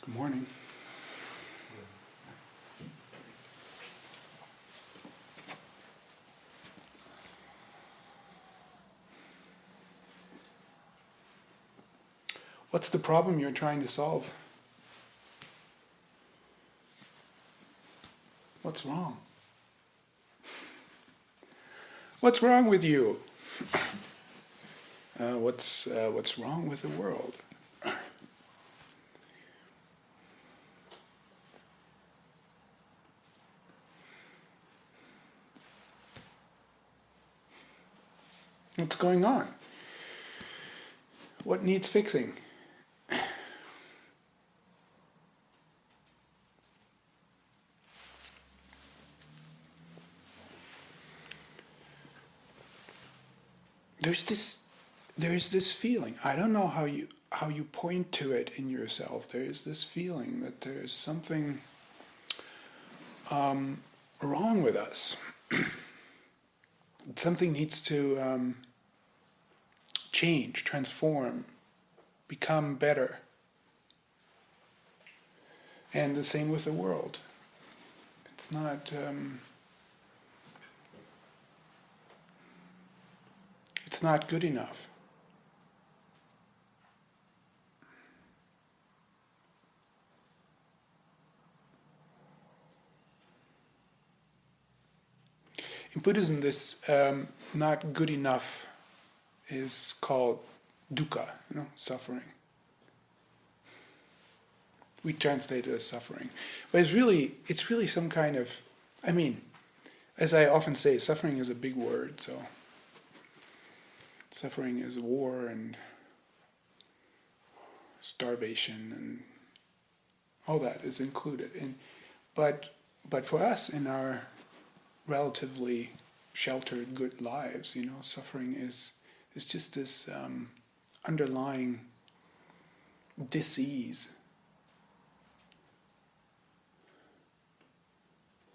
Good morning. What's the problem you're trying to solve? What's wrong? What's wrong with you? What's wrong with the world? What's going on? What needs fixing? There is this feeling. I don't know how you point to it in yourself. There is this feeling that there is something wrong with us. Something needs to change, transform, become better. And the same with the world. It's not. It's not good enough. In Buddhism, this not good enough is called dukkha, suffering. We translate it as suffering, but it's really some kind of. I mean, as I often say, suffering is a big word. So, suffering is war and starvation and all that is included. But for us in our relatively sheltered, good lives, suffering is just this underlying dis-ease.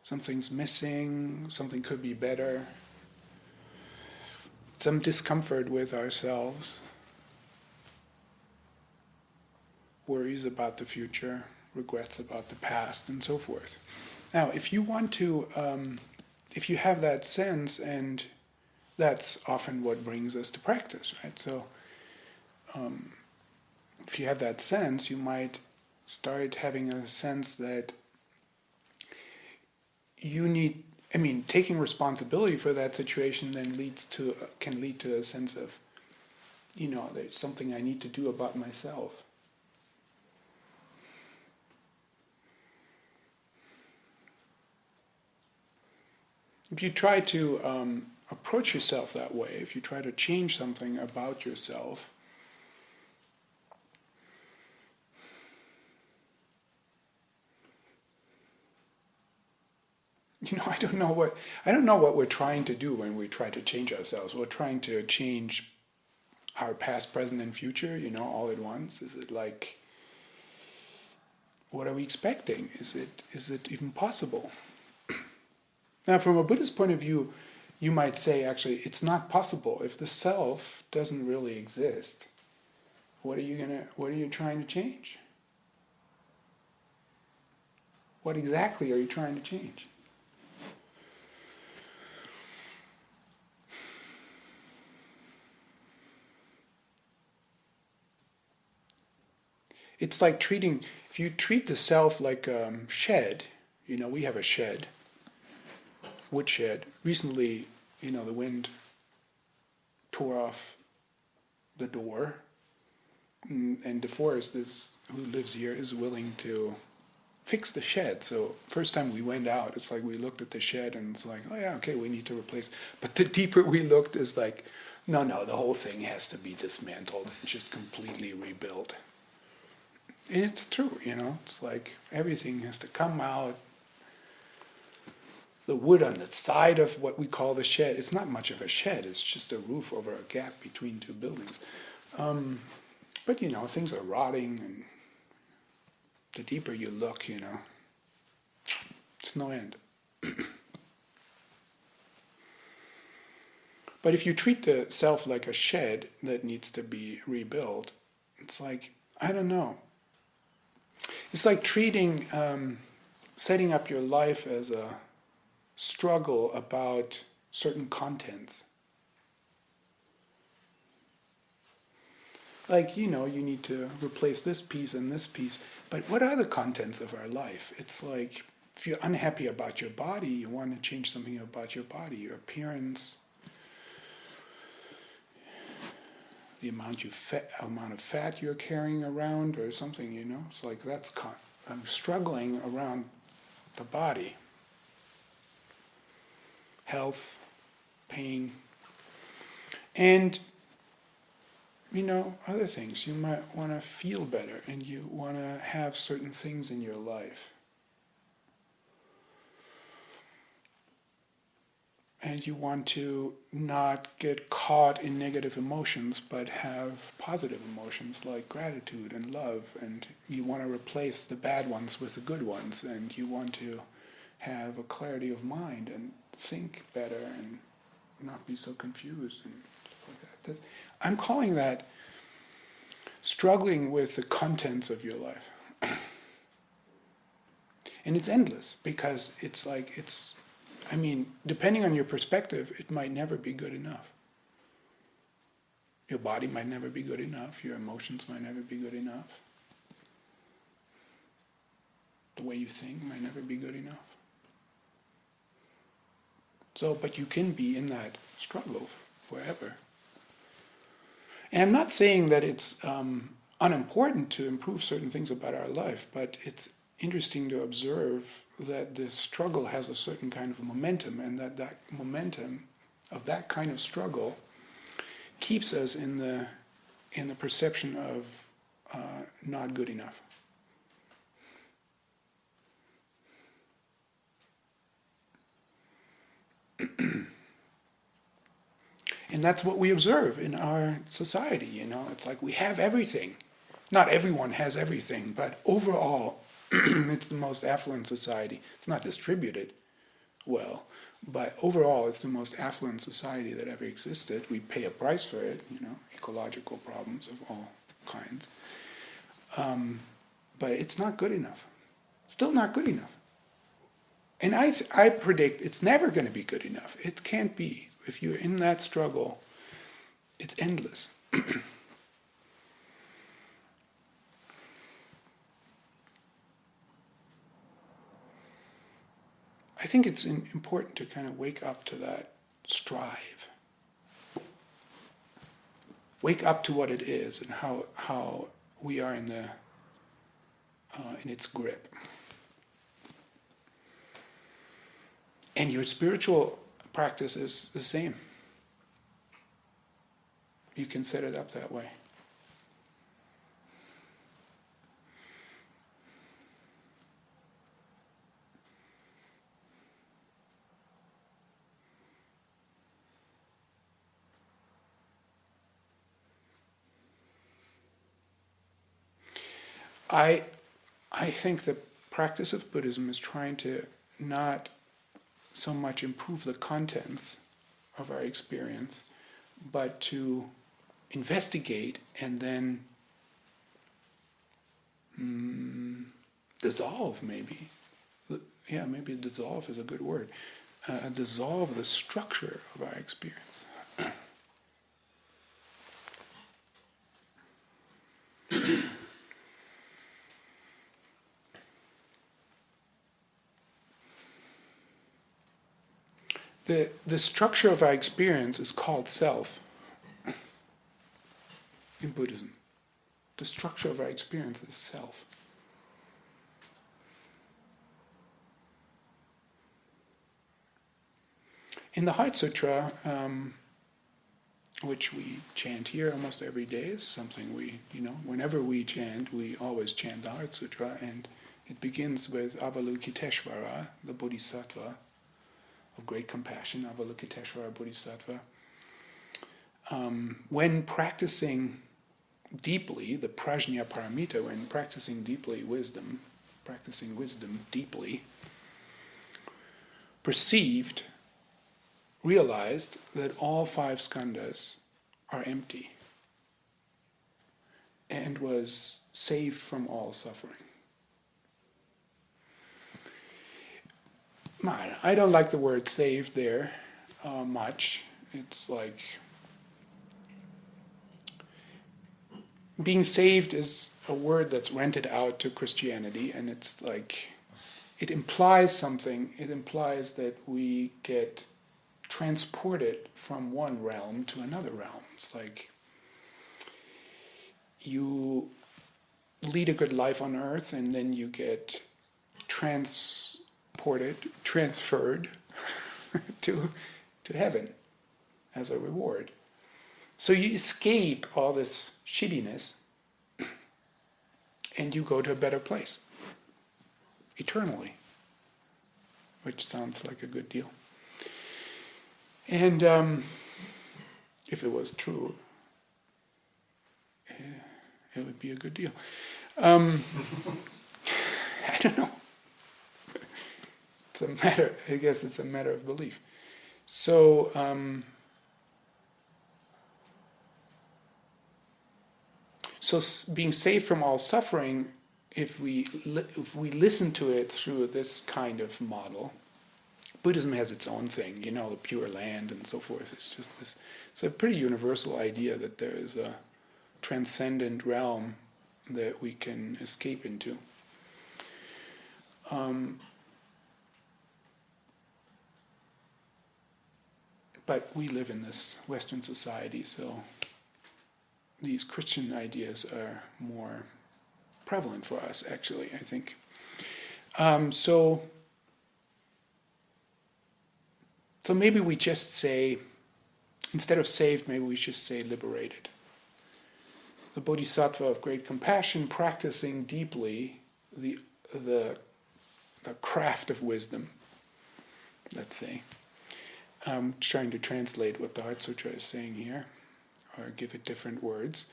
Something's missing, something could be better, some discomfort with ourselves, worries about the future, regrets about the past, and so forth. Now, if you want to, if you have that sense, and that's often what brings us to practice, right? So, if you have that sense, you might start having a sense that you need. I mean, taking responsibility for that situation then can lead to a sense of, there's something I need to do about myself. If you try to approach yourself that way, if you try to change something about yourself, I don't know what we're trying to do when we try to change ourselves. We're trying to change our past, present, and future, all at once. Is it like, what are we expecting? Is it even possible? Now, from a Buddhist point of view, you might say, actually, it's not possible. If the self doesn't really exist, what are you trying to change? What exactly are you trying to change? It's like if you treat the self like a shed, we have a shed, wood shed. Recently, the wind tore off the door, and the forest who lives here is willing to fix the shed. So first time we went out, it's like we looked at the shed and it's like, oh yeah, okay, we need to replace. But the deeper we looked is like, no, the whole thing has to be dismantled and just completely rebuilt. And it's true, it's like everything has to come out. The wood on the side of what we call the shed, it's not much of a shed, it's just a roof over a gap between two buildings. But things are rotting, and the deeper you look, it's no end. But if you treat the self like a shed that needs to be rebuilt, it's like, I don't know. It's like treating, setting up your life as a struggle about certain contents. Like, you need to replace this piece and this piece. But what are the contents of our life? It's like, if you're unhappy about your body, you want to change something about your body, your appearance, the amount of fat you're carrying around or something, It's like I'm struggling around the body. Health, pain, and other things. You might want to feel better and you want to have certain things in your life. And you want to not get caught in negative emotions, but have positive emotions like gratitude and love. And you want to replace the bad ones with the good ones. And you want to have a clarity of mind and think better and not be so confused and stuff like that. I'm calling that struggling with the contents of your life. And it's endless because depending on your perspective, it might never be good enough. Your body might never be good enough. Your emotions might never be good enough. The way you think might never be good enough. But you can be in that struggle forever. And I'm not saying that it's unimportant to improve certain things about our life, but it's interesting to observe that this struggle has a certain kind of momentum, and that momentum of that kind of struggle keeps us in the perception of not good enough. And that's what we observe in our society, It's like we have everything. Not everyone has everything, but overall, it's the most affluent society. It's not distributed well, but overall, it's the most affluent society that ever existed. We pay a price for it, ecological problems of all kinds. But it's not good enough. Still not good enough. And I predict it's never going to be good enough. It can't be. If you're in that struggle, it's endless. I think it's important to kind of wake up to that strive. Wake up to what it is and how we are in its grip. And your spiritual practice is the same. You can set it up that way. I think the practice of Buddhism is trying to not so much improve the contents of our experience, but to investigate and then dissolve, maybe. Yeah, maybe dissolve is a good word. Dissolve the structure of our experience. The structure of our experience is called self in Buddhism. The structure of our experience is self. In the Heart Sutra, which we chant here almost every day, is something we, whenever we chant, we always chant the Heart Sutra, and it begins with Avalokiteshvara, the Bodhisattva of great compassion, Avalokiteshvara Bodhisattva. When practicing deeply, the prajna paramita, when practicing deeply wisdom, deeply, perceived, realized that all 5 skandhas are empty and was saved from all suffering. I don't like the word saved there much. It's like being saved is a word that's rented out to Christianity, and it's like it implies something. It implies that we get transported from one realm to another realm. It's like you lead a good life on earth, and then you get transferred to heaven as a reward. So you escape all this shittiness, and you go to a better place, eternally, which sounds like a good deal. And if it was true, it would be a good deal. I don't know. It's a matter. I guess it's a matter of belief. So being saved from all suffering, if we listen to it through this kind of model, Buddhism has its own thing, the Pure Land and so forth. It's just this. It's a pretty universal idea that there is a transcendent realm that we can escape into. But we live in this Western society, so these Christian ideas are more prevalent for us, actually, I think. So maybe we just say, instead of saved, maybe we just say liberated. The Bodhisattva of great compassion, practicing deeply the craft of wisdom, let's say. I'm trying to translate what the Heart Sutra is saying here, or give it different words.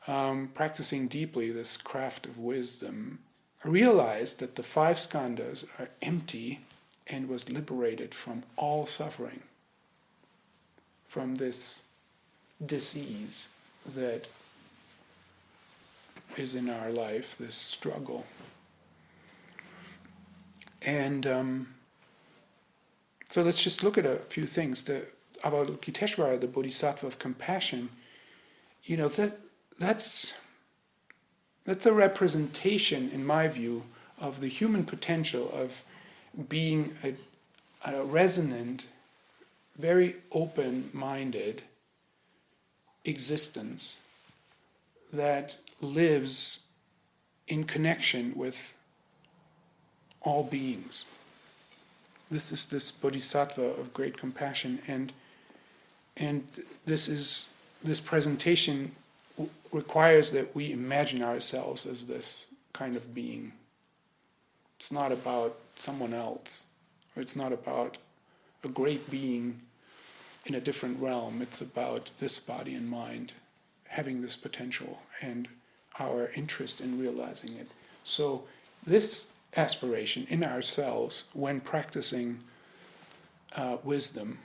Practicing deeply this craft of wisdom, realized that the 5 skandhas are empty and was liberated from all suffering, from this disease that is in our life, this struggle. And so let's just look at a few things. The Avalokiteshvara, the Bodhisattva of compassion, that's a representation, in my view, of the human potential of being a resonant, very open-minded existence that lives in connection with all beings. This is this bodhisattva of great compassion, and this presentation requires that we imagine ourselves as this kind of being. It's not about someone else, or it's not about a great being in a different realm. It's about this body and mind having this potential and our interest in realizing it. So this aspiration in ourselves, when practicing wisdom,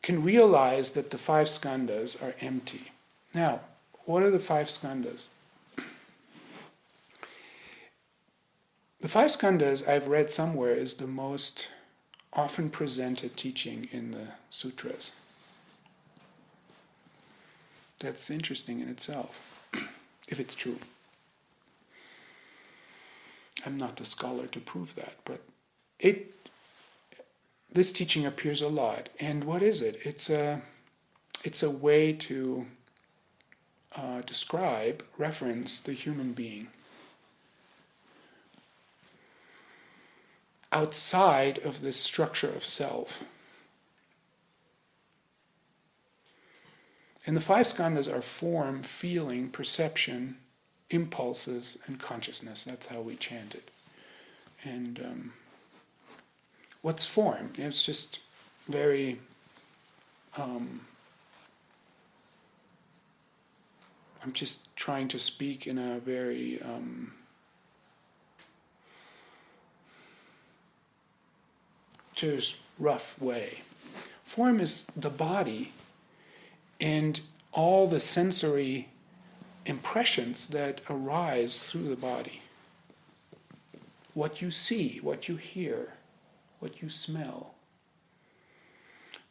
can realize that the 5 skandhas are empty. Now, what are the 5 skandhas? The 5 skandhas, I've read somewhere, is the most often presented teaching in the sutras. That's interesting in itself, if it's true. I'm not the scholar to prove that, but this teaching appears a lot. And what is it? It's a way to describe, reference the human being outside of this structure of self. And the 5 skandhas are form, feeling, perception, impulses, and consciousness. That's how we chant it. And what's form? It's just very I'm just trying to speak in a very just rough way. Form is the body and all the sensory impressions that arise through the body. what you see, what you hear, what you smell.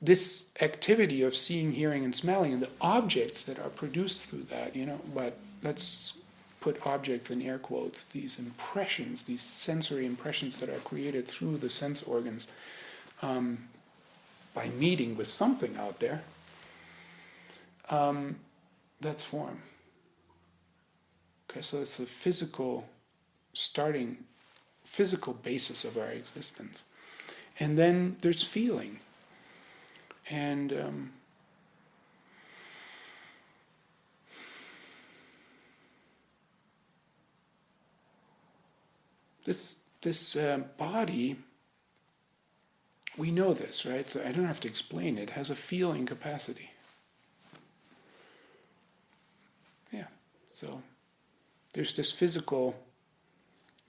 This activity of seeing, hearing, and smelling, and the objects that are produced through that, but let's put objects in air quotes, these impressions, these sensory impressions that are created through the sense organs by meeting with something out there, that's form. Okay, so it's the physical basis of our existence. And then there's feeling. And this body, we know this, right? So I don't have to explain it. It has a feeling capacity. Yeah. So there's this physical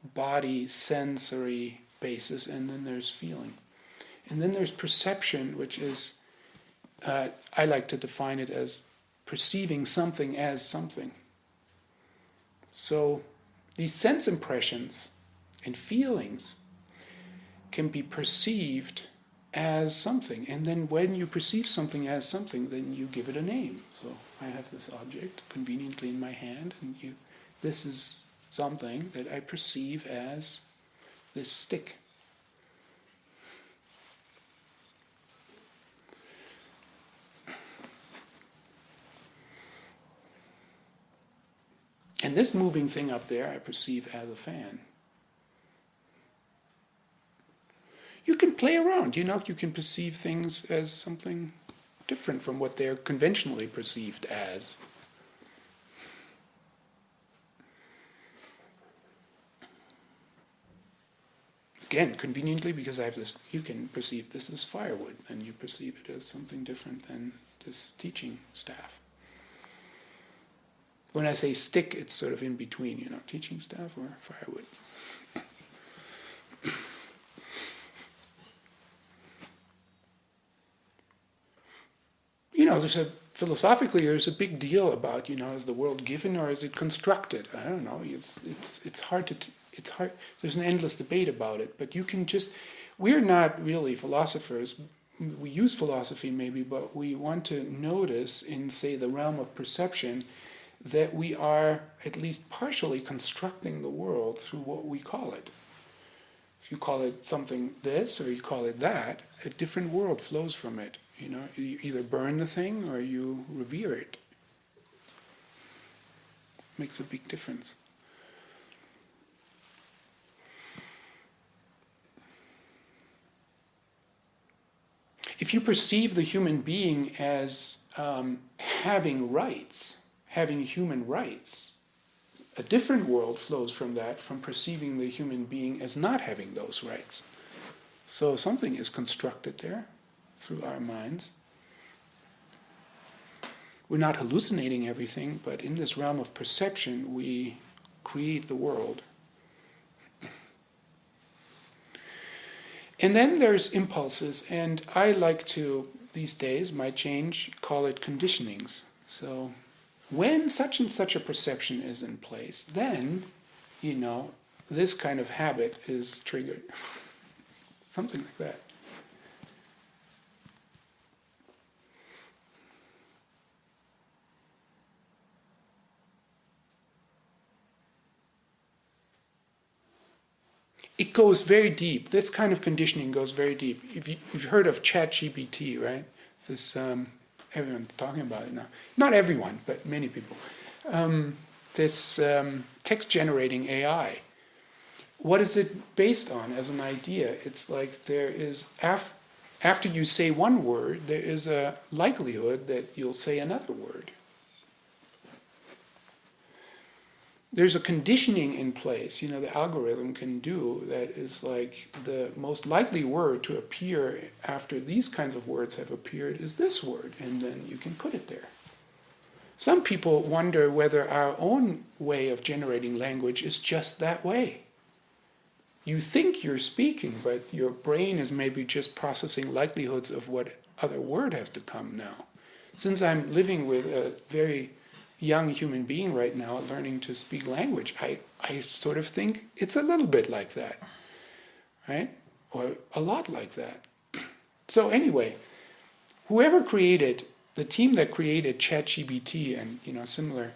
body sensory basis, and then there's feeling. And then there's perception, which is, I like to define it as perceiving something as something. So these sense impressions and feelings can be perceived as something. And then when you perceive something as something, then you give it a name. So I have this object conveniently in my hand, and this is something that I perceive as this stick. And this moving thing up there I perceive as a fan. You can play around, you can perceive things as something different from what they're conventionally perceived as. Again, conveniently, because I have this, you can perceive this as firewood, and you perceive it as something different than this teaching staff. When I say stick, it's sort of in between, teaching staff or firewood. Philosophically, there's a big deal about, is the world given or is it constructed? I don't know. It's hard to. It's hard. There's an endless debate about it. But we're not really philosophers. We use philosophy maybe, but we want to notice in, say, the realm of perception, that we are at least partially constructing the world through what we call it. If you call it something this or you call it that, a different world flows from it. You either burn the thing or you revere it. Makes a big difference. If you perceive the human being as having rights, having human rights, a different world flows from that, from perceiving the human being as not having those rights. So something is constructed there through our minds. We're not hallucinating everything, but in this realm of perception, we create the world. And then there's impulses, and I like to, these days, my change, call it conditionings. So when such and such a perception is in place, then, this kind of habit is triggered. Something like that. It goes very deep. This kind of conditioning goes very deep. You've heard of ChatGPT, right? This everyone's talking about it now. Not everyone, but many people. This text-generating AI. What is it based on as an idea? It's like there is, after you say one word, there is a likelihood that you'll say another word. There's a conditioning in place, the algorithm can do that is like the most likely word to appear after these kinds of words have appeared is this word, and then you can put it there. Some people wonder whether our own way of generating language is just that way. You think you're speaking, but your brain is maybe just processing likelihoods of what other word has to come now. Since I'm living with a very young human being right now learning to speak language, I sort of think it's a little bit like that, right? Or a lot like that. So anyway, whoever created, the team that created ChatGPT and similar,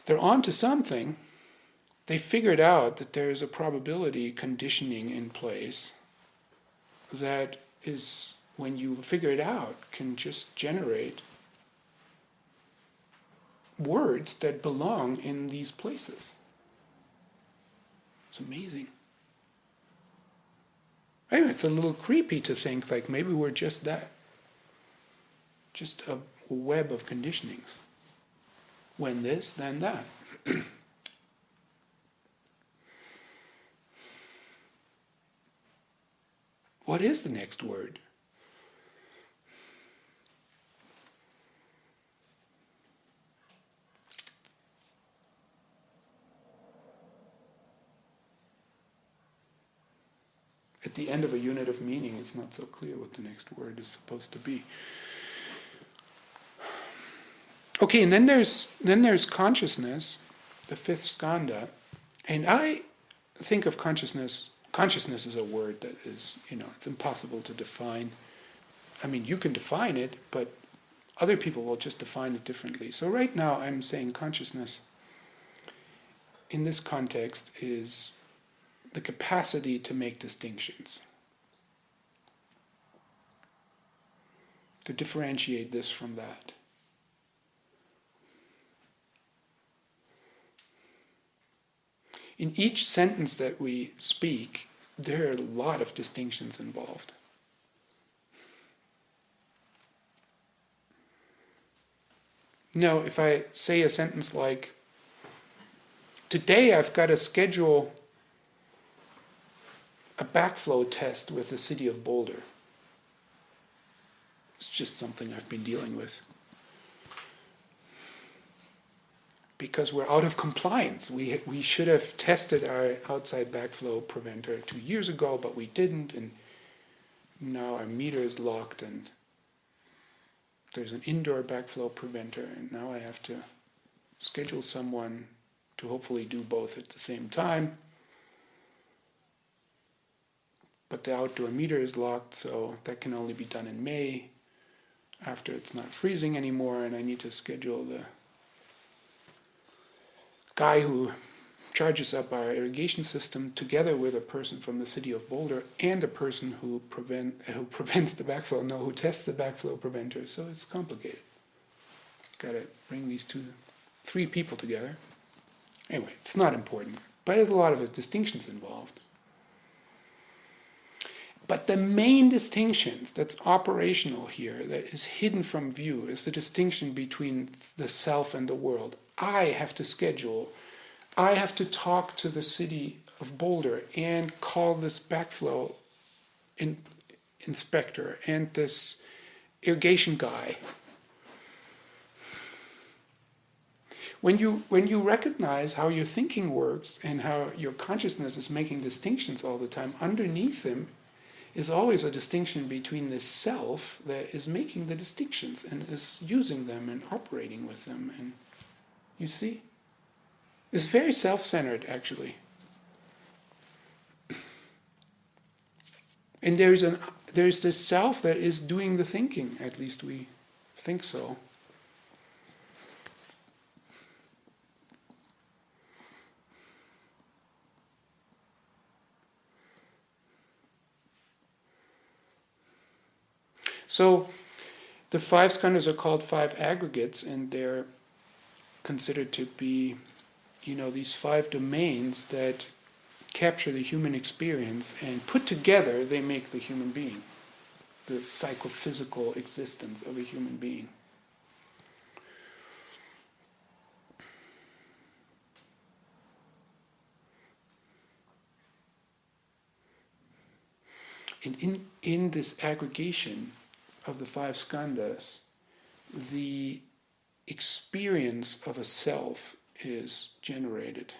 they're onto something. They figured out that there is a probability conditioning in place that is, when you figure it out, can just generate words that belong in these places. It's amazing. Anyway, it's a little creepy to think like maybe we're just that. Just a web of conditionings. When this, then that. What is the next word? At the end of a unit of meaning, it's not so clear what the next word is supposed to be. Okay, and then there's consciousness, the fifth skandha, and I think of consciousness. Consciousness is a word that is, it's impossible to define. I mean, you can define it, but other people will just define it differently. So right now, I'm saying consciousness in this context is the capacity to make distinctions, to differentiate this from that. In each sentence that we speak, there are a lot of distinctions involved. If I say a sentence like, today I've got to schedule a backflow test with the city of Boulder. It's just something I've been dealing with. Because we're out of compliance. We should have tested our outside backflow preventer 2 years ago, but we didn't, and now our meter is locked, and there's an indoor backflow preventer, and now I have to schedule someone to hopefully do both at the same time. But the outdoor meter is locked, so that can only be done in May, after it's not freezing anymore, and I need to schedule the guy who charges up our irrigation system together with a person from the city of Boulder and a person who prevents the backflow, who tests the backflow preventer. So it's complicated. Got to bring these 3 people together. Anyway, it's not important, but there's a lot of distinctions involved. But the main distinctions that's operational here, that is hidden from view, is the distinction between the self and the world. I have to schedule, I have to talk to the city of Boulder and call this backflow inspector and this irrigation guy. When you recognize how your thinking works and how your consciousness is making distinctions all the time, underneath them is always a distinction between the self that is making the distinctions and is using them and operating with them. And you see? It's very self-centered, actually. And there's this self that is doing the thinking, at least we think so. So the 5 skandhas are called 5 aggregates, and they're considered to be, these 5 domains that capture the human experience, and put together they make the human being, the psychophysical existence of a human being. And in this aggregation of the 5 skandhas, the experience of a self is generated.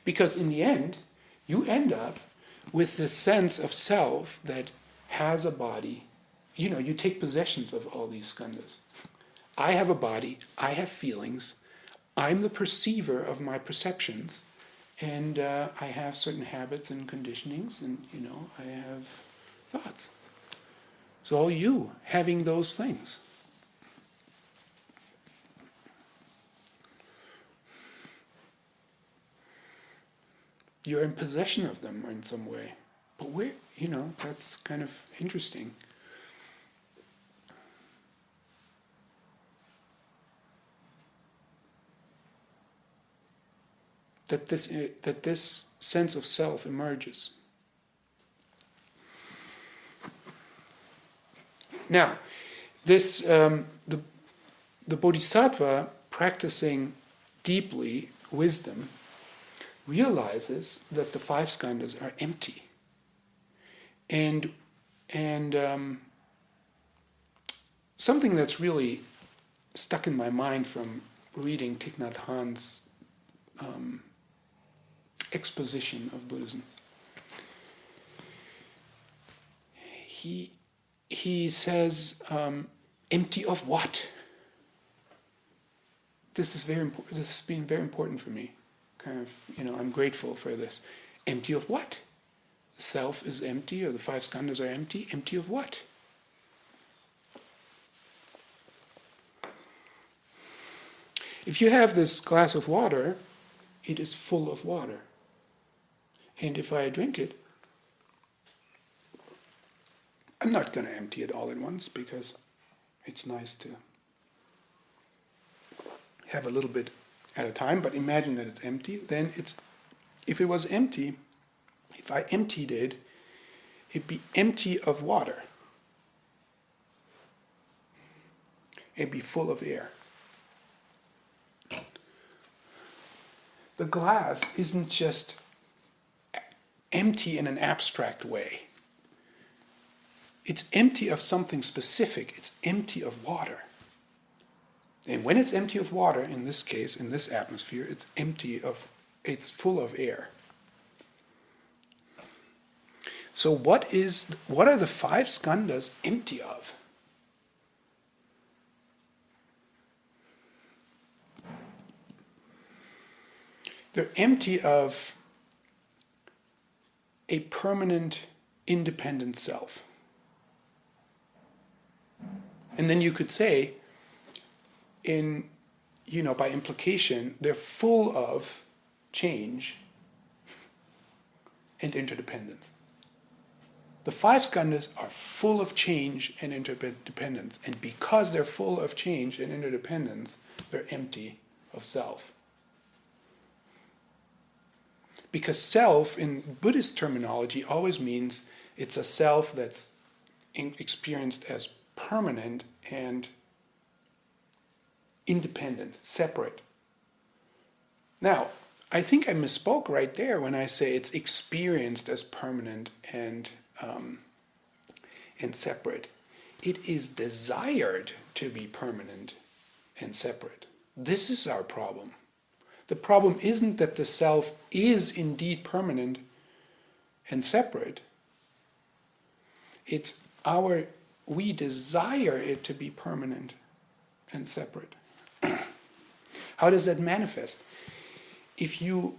Because in the end, you end up with this sense of self that has a body. You take possessions of all these skandhas. I have a body, I have feelings, I'm the perceiver of my perceptions, and I have certain habits and conditionings, and I have thoughts. It's all you having those things. You're in possession of them in some way. But that's kind of interesting. That this sense of self emerges. Now, this the Bodhisattva practicing deeply wisdom realizes that the five skandhas are empty, and something that's really stuck in my mind from reading Thich Nhat Hanh's exposition of Buddhism. He says, empty of what? This is very important. This has been very important for me. Kind of, I'm grateful for this. Empty of what? The self is empty, or the five skandhas are empty. Empty of what? If you have this glass of water, it is full of water. And if I drink it, I'm not going to empty it all at once, because it's nice to have a little bit at a time, but imagine that it's empty. Then if it was empty, if I emptied it, it'd be empty of water. It'd be full of air. The glass isn't just empty in an abstract way. It's empty of something specific. It's empty of water. And when it's empty of water, in this case, in this atmosphere, it's full of air. So what are the five skandhas empty of? They're empty of a permanent, independent self. And then you could say, by implication, they're full of change and interdependence. The five skandhas are full of change and interdependence, and because they're full of change and interdependence, they're empty of self. Because self, in Buddhist terminology, always means it's a self that's experienced as permanent and independent, separate. Now, I think I misspoke right there when I say it's experienced as permanent and separate. It is desired to be permanent and separate. This is our problem. The problem isn't that the self is indeed permanent and separate. It's we desire it to be permanent and separate. How does that manifest? If you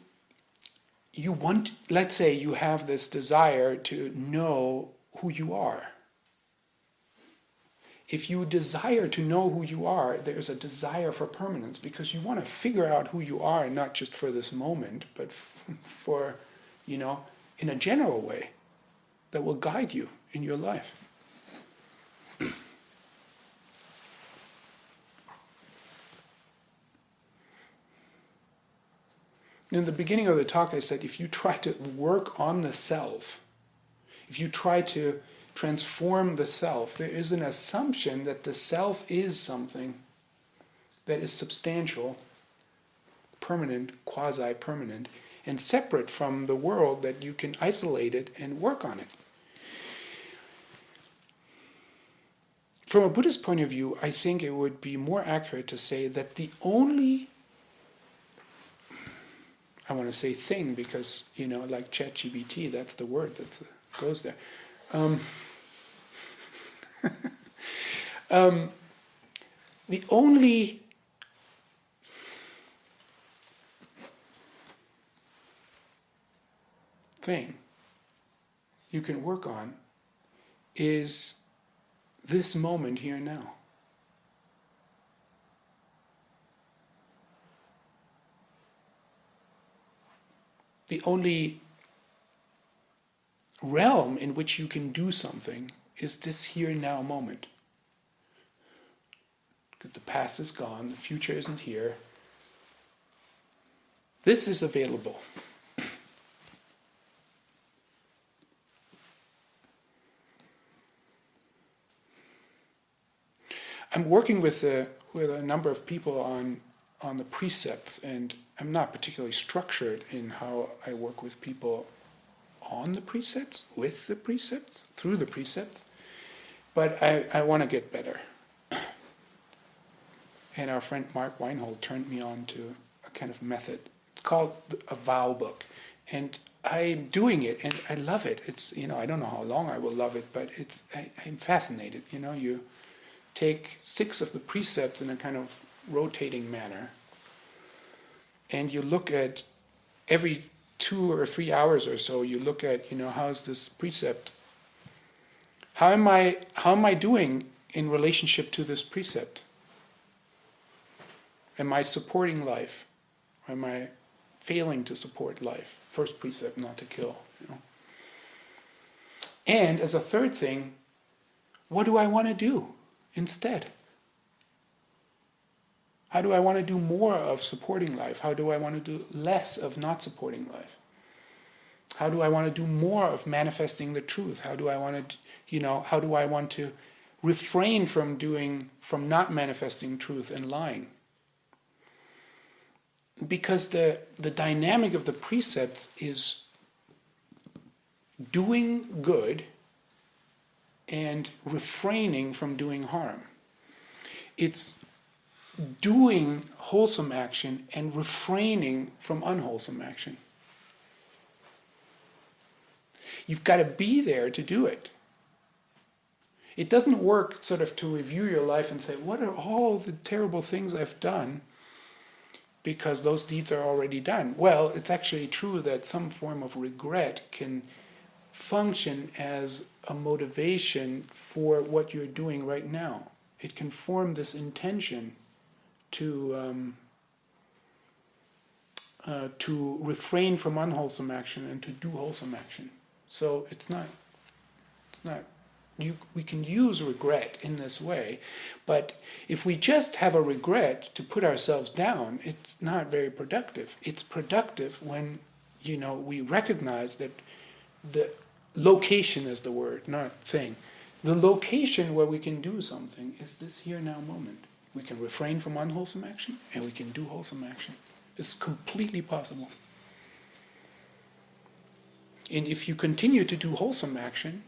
want, let's say you have this desire to know who you are. If you desire to know who you are, there's a desire for permanence, because you want to figure out who you are, not just for this moment, but for, in a general way that will guide you in your life. In the beginning of the talk, I said, if you try to work on the self, if you try to transform the self, there is an assumption that the self is something that is substantial, permanent, quasi-permanent, and separate from the world, that you can isolate it and work on it. From a Buddhist point of view, I think it would be more accurate to say that I want to say thing because, like ChatGPT, that's the word that goes there. The only thing you can work on is this moment here and now. The only realm in which you can do something is this here and now moment. Because the past is gone, the future isn't here. This is available. I'm working with a number of people on the precepts, and I'm not particularly structured in how I work with people on the precepts, with the precepts, through the precepts, but I want to get better. And our friend Mark Weinhold turned me on to a kind of method. It's called a vow book. And I'm doing it, and I love it. It's, I don't know how long I will love it, but I'm fascinated. You take 6 of the precepts in a kind of rotating manner, and you look at every 2 or 3 hours or so, you look at, how's this precept? How am I doing in relationship to this precept? Am I supporting life? Or am I failing to support life? First precept, not to kill. And as a third thing, what do I want to do instead? How do I want to do more of supporting life? How do I want to do less of not supporting life? How do I want to do more of manifesting the truth? How do I want to, how do I want to refrain from not manifesting truth and lying? Because the dynamic of the precepts is doing good and refraining from doing harm. It's doing wholesome action and refraining from unwholesome action. You've got to be there to do it. It doesn't work sort of to review your life and say, what are all the terrible things I've done? Because those deeds are already done. Well, it's actually true that some form of regret can function as a motivation for what you're doing right now. It can form this intention to refrain from unwholesome action and to do wholesome action. So it's not. We can use regret in this way, but if we just have a regret to put ourselves down, it's not very productive. It's productive when, we recognize that the location is the word, not thing. The location where we can do something is this here now moment. We can refrain from unwholesome action and we can do wholesome action. It's completely possible. And if you continue to do wholesome action,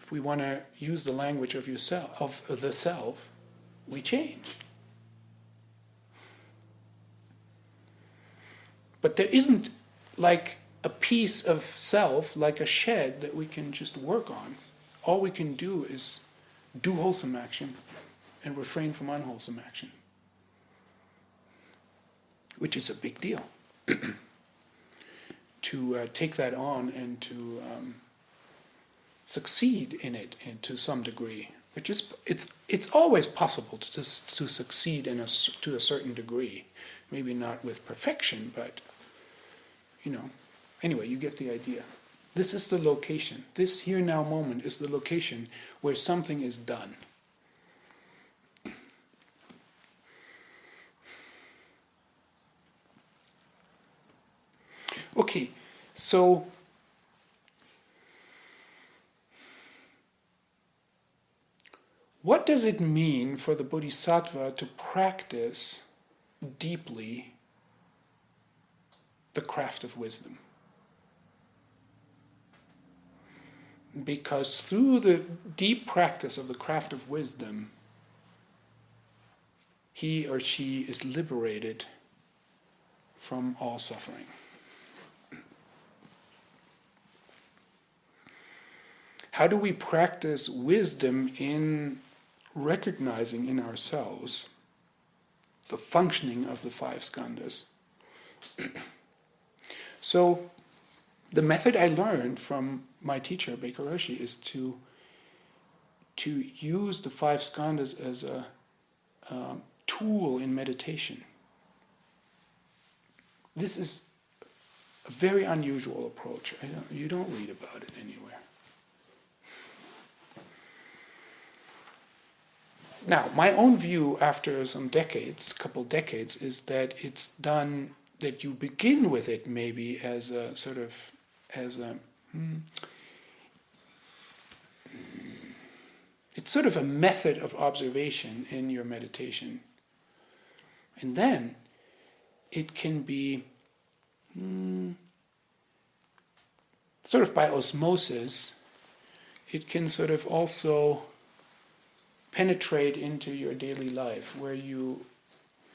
if we want to use the language of the self, we change. But there isn't like a piece of self, like a shed, that we can just work on. All we can do is do wholesome action and refrain from unwholesome action, which is a big deal. To take that on and to succeed in it to some degree, which is it's always possible to succeed to a certain degree, maybe not with perfection, but anyway, you get the idea. This is the location. This here now moment is the location where something is done. Okay, so what does it mean for the Bodhisattva to practice deeply the craft of wisdom? Because through the deep practice of the craft of wisdom, he or she is liberated from all suffering. How do we practice wisdom in recognizing in ourselves the functioning of the 5 skandhas? So, the method I learned from my teacher, Zenki Roshi, is to use the 5 skandhas as a tool in meditation. This is a very unusual approach. You don't read about it anywhere. Now, my own view after some decades, couple decades, is that it's done, that you begin with it maybe as a sort of, it's sort of a method of observation in your meditation. And then it can be sort of by osmosis, it can sort of also penetrate into your daily life, where you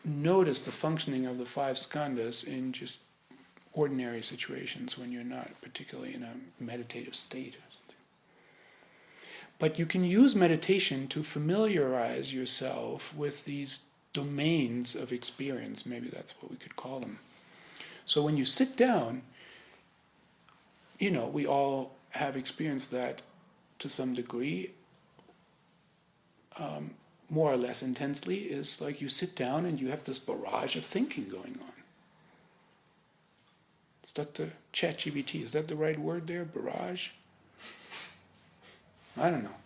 notice the functioning of the 5 skandhas in just ordinary situations when you're not particularly in a meditative state or something. But you can use meditation to familiarize yourself with these domains of experience, maybe that's what we could call them. So when you sit down, we all have experienced that to some degree, more or less intensely, is like you sit down and you have this barrage of thinking going on. Is that the ChatGPT? Is that the right word there? Barrage? I don't know.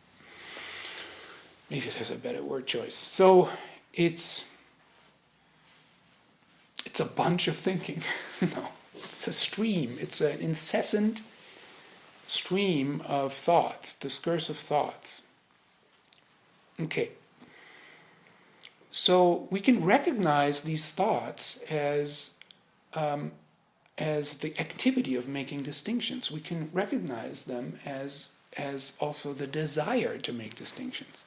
Maybe there's a better word choice. So it's a bunch of thinking. No, it's a stream. It's an incessant stream of thoughts, discursive thoughts. Okay. So we can recognize these thoughts as the activity of making distinctions. We can recognize them as also the desire to make distinctions.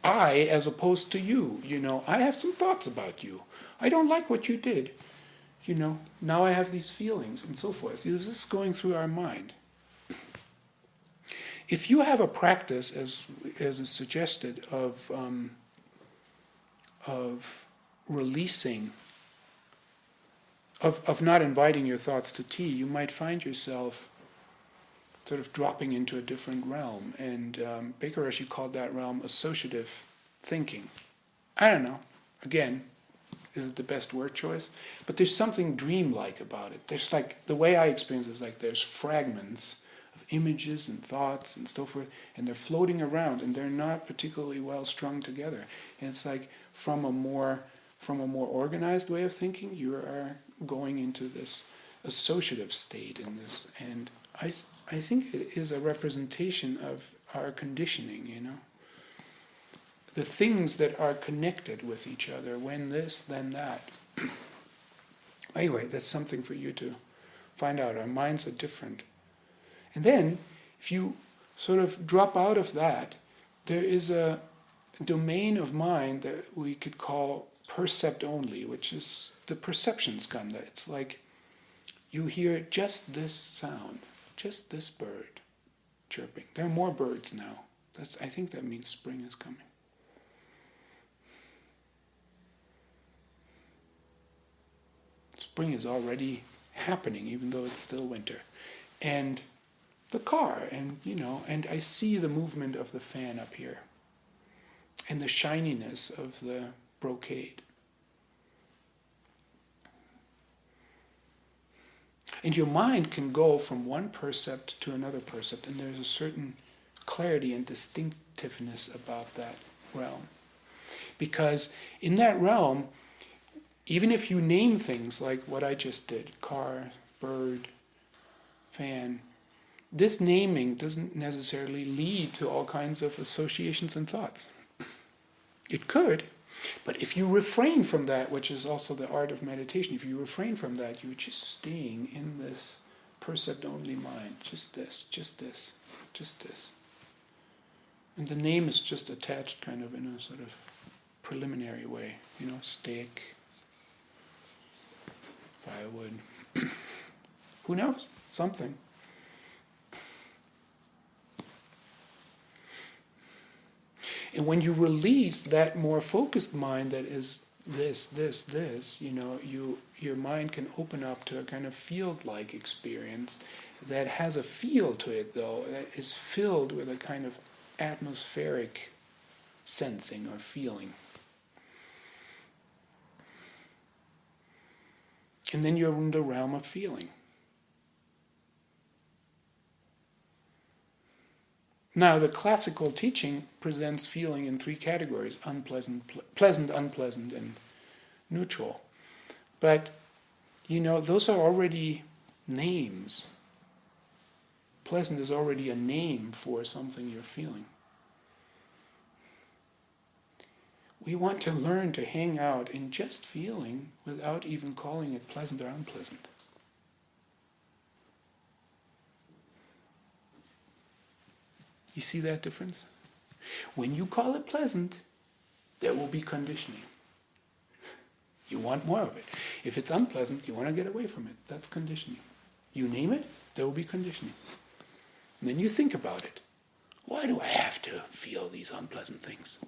I, as opposed to you, I have some thoughts about you. I don't like what you did. Now I have these feelings and so forth. This is going through our mind. If you have a practice, as is suggested, of releasing, of not inviting your thoughts to tea, you might find yourself sort of dropping into a different realm. And Zenki Roshi called that realm associative thinking. I don't know. Again, is it the best word choice? But there's something dreamlike about it. There's like, the way I experience it is like there's fragments of images and thoughts and so forth, and they're floating around, and they're not particularly well strung together. And it's like from a more organized way of thinking, you are going into this associative state in this, and I think it is a representation of our conditioning, The things that are connected with each other, when this, then that. Anyway, that's something for you to find out. Our minds are different. And then, if you sort of drop out of that, there is a domain of mind that we could call percept only, which is the perception skandha. It's like you hear just this sound, just this bird chirping. There are more birds now. I think that means spring is coming. Spring is already happening, even though it's still winter. And the car, and I see the movement of the fan up here, and the shininess of the brocade. And your mind can go from one percept to another percept, and there's a certain clarity and distinctiveness about that realm. Because in that realm, even if you name things like what I just did, car, bird, fan, this naming doesn't necessarily lead to all kinds of associations and thoughts. It could, but if you refrain from that, which is also the art of meditation, if you refrain from that, you're just staying in this percept-only mind. Just this, just this, just this. And the name is just attached kind of in a sort of preliminary way, steak, firewood. Who knows? Something. And when you release that more focused mind that is this, your mind can open up to a kind of field-like experience that has a feel to it, though, that is filled with a kind of atmospheric sensing or feeling. And then you're in the realm of feeling. Now, the classical teaching presents feeling in three categories: unpleasant, pleasant, unpleasant, and neutral. But, those are already names. Pleasant is already a name for something you're feeling. We want to learn to hang out in just feeling without even calling it pleasant or unpleasant. You see that difference? When you call it pleasant, there will be conditioning. You want more of it. If it's unpleasant, you want to get away from it. That's conditioning. You name it, there will be conditioning. And then you think about it. Why do I have to feel these unpleasant things?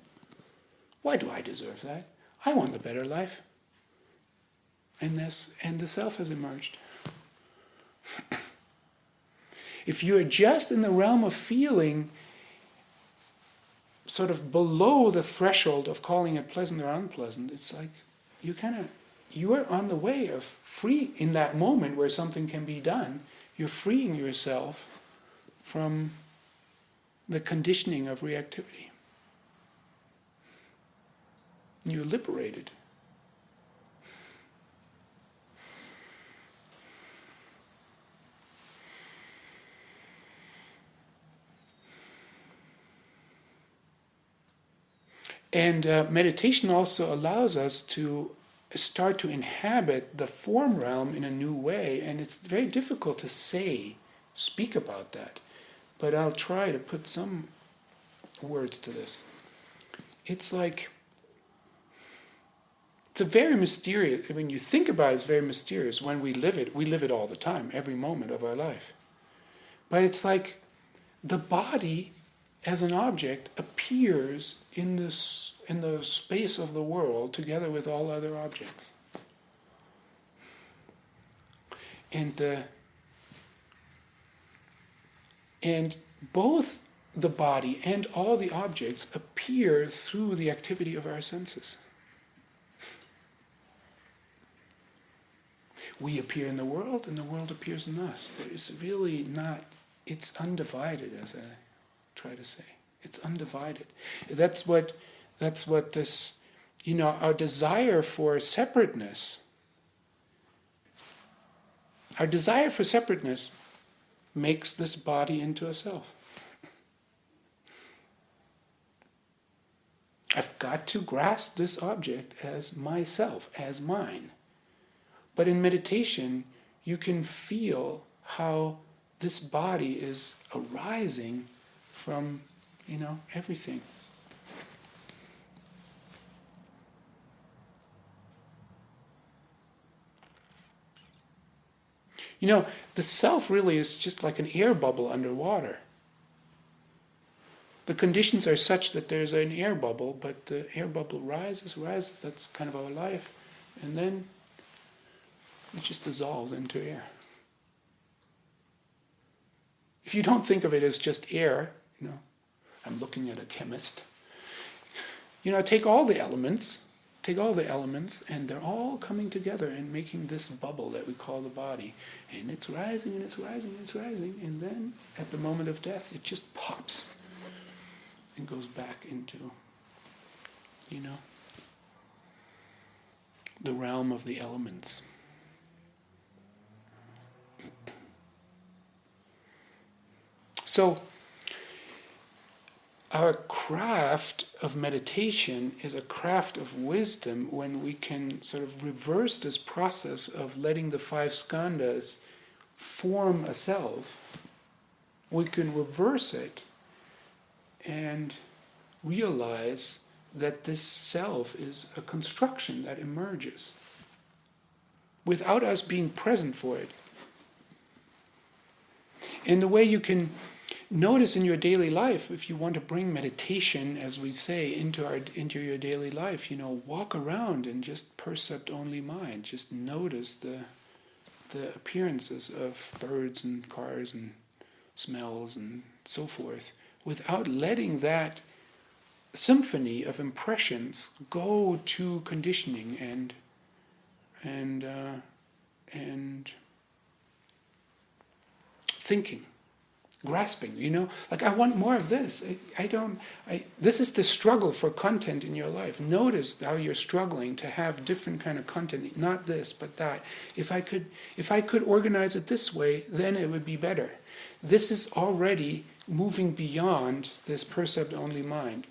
Why do I deserve that? I want a better life. And the self has emerged. If you are just in the realm of feeling, sort of below the threshold of calling it pleasant or unpleasant, it's like you are on the way of free in that moment where something can be done. You're freeing yourself from the conditioning of reactivity. You're liberated. And meditation also allows us to start to inhabit the form realm in a new way, and it's very difficult to speak about that. But I'll try to put some words to this. It's a very mysterious, when you think about it, it's very mysterious. When we live it all the time, every moment of our life. But it's like the body as an object appears in the space of the world together with all other objects. And both the body and all the objects appear through the activity of our senses. We appear in the world, and the world appears in us. There is really it's undivided, as I try to say. It's undivided. That's what this, our desire for separateness, makes this body into a self. I've got to grasp this object as myself, as mine. But in meditation, you can feel how this body is arising from, everything. The self really is just like an air bubble underwater. The conditions are such that there's an air bubble, but the air bubble rises, that's kind of our life, and then it just dissolves into air. If you don't think of it as just air, I'm looking at a chemist. Take all the elements, and they're all coming together and making this bubble that we call the body. And it's rising, and it's rising, and it's rising, and then at the moment of death, it just pops and goes back into, the realm of the elements. So, our craft of meditation is a craft of wisdom when we can sort of reverse this process of letting the 5 skandhas form a self. We can reverse it and realize that this self is a construction that emerges without us being present for it. And the way you can notice in your daily life, if you want to bring meditation, as we say, into your daily life, walk around and just percept only mind. Just notice the appearances of birds and cars and smells and so forth, without letting that symphony of impressions go to conditioning and thinking, grasping. Like, I want more of this. This is the struggle for content in your life. Notice how you're struggling to have different kind of content, not this, but that. If I could organize it this way, then it would be better. This is already moving beyond this percept-only mind.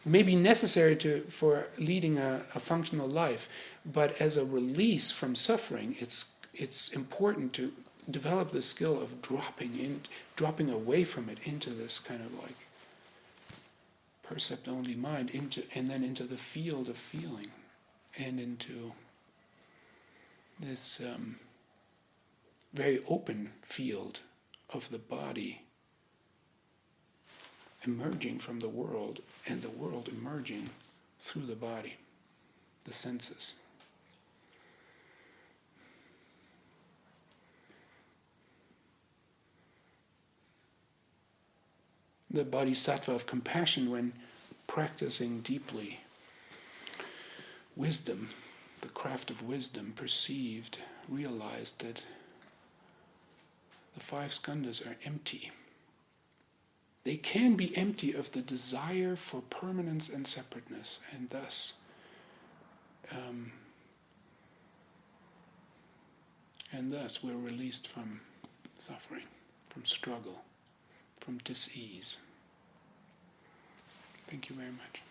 It may be necessary for leading a functional life, but as a release from suffering, it's important to develop the skill of dropping away from it into this kind of like percept-only mind, and then into the field of feeling, and into this very open field of the body emerging from the world, and the world emerging through the body, the senses. The bodhisattva of compassion, when practicing deeply wisdom, the craft of wisdom, realized that the 5 skandhas are empty. They can be empty of the desire for permanence and separateness, and thus we're released from suffering, from struggle, from dis-ease. Thank you very much.